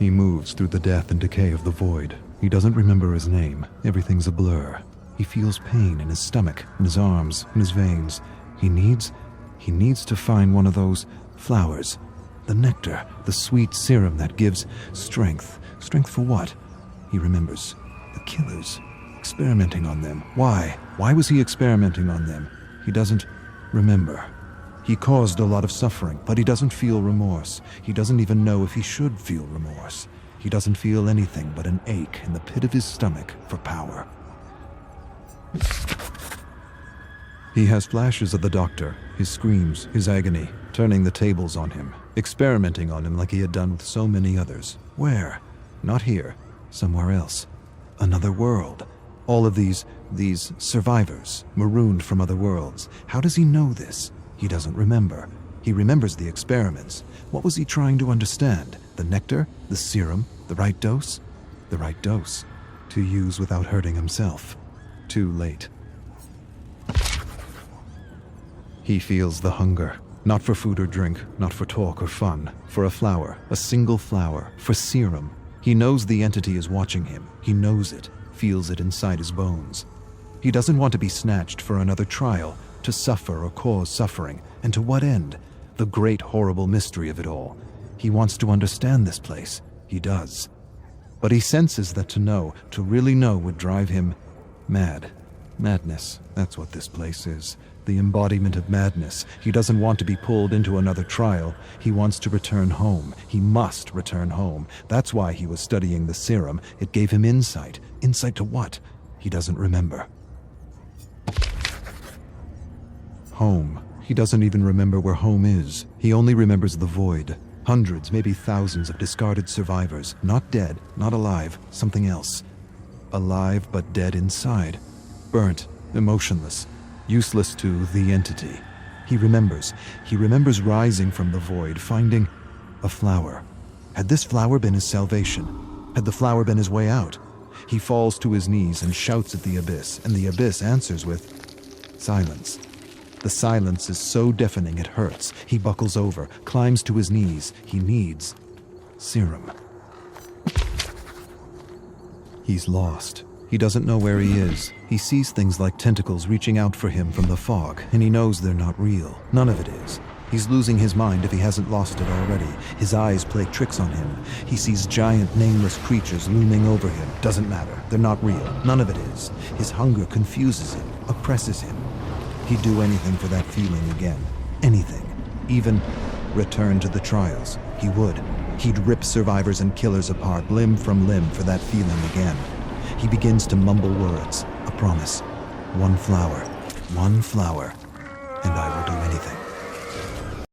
He moves through the death and decay of the void. He doesn't remember his name. Everything's a blur. He feels pain in his stomach, in his arms, in his veins. He needs to find one of those flowers. The nectar, the sweet serum that gives strength. Strength for what? He remembers. The killers. Experimenting on them. Why? Why was he experimenting on them? He doesn't remember. He caused a lot of suffering, but he doesn't feel remorse. He doesn't even know if he should feel remorse. He doesn't feel anything but an ache in the pit of his stomach for power. He has flashes of the doctor, his screams, his agony, turning the tables on him, experimenting on him like he had done with so many others. Where? Not here. Somewhere else. Another world. All of these survivors, marooned from other worlds. How does he know this? He doesn't remember. He remembers the experiments. What was he trying to understand? The nectar? The serum? The right dose? The right dose. To use without hurting himself. Too late. He feels the hunger. Not for food or drink, not for talk or fun. For a flower, a single flower, for serum. He knows the entity is watching him. He knows it, feels it inside his bones. He doesn't want to be snatched for another trial, to suffer or cause suffering. And to what end? The great horrible mystery of it all. He wants to understand this place. He does. But he senses that to know, to really know, would drive him mad. Madness, that's what this place is. The embodiment of madness. He doesn't want to be pulled into another trial. He wants to return home. He must return home. That's why he was studying the serum. It gave him insight. Insight to what? He doesn't remember. Home. He doesn't even remember where home is. He only remembers the void. Hundreds, maybe thousands of discarded survivors. Not dead, not alive, something else. Alive but dead inside. Burnt, emotionless, useless to the entity. He remembers. He remembers rising from the void, finding a flower. Had this flower been his salvation? Had the flower been his way out? He falls to his knees and shouts at the abyss, and the abyss answers with silence. The silence is so deafening it hurts. He buckles over, climbs to his knees. He needs serum. He's lost. He doesn't know where he is. He sees things like tentacles reaching out for him from the fog, and he knows they're not real. None of it is. He's losing his mind if he hasn't lost it already. His eyes play tricks on him. He sees giant, nameless creatures looming over him. Doesn't matter. They're not real. None of it is. His hunger confuses him, oppresses him. He'd do anything for that feeling again. Anything. Even return to the trials. He would. He'd rip survivors and killers apart, limb from limb, for that feeling again. He begins to mumble words. A promise. One flower, and I will do anything.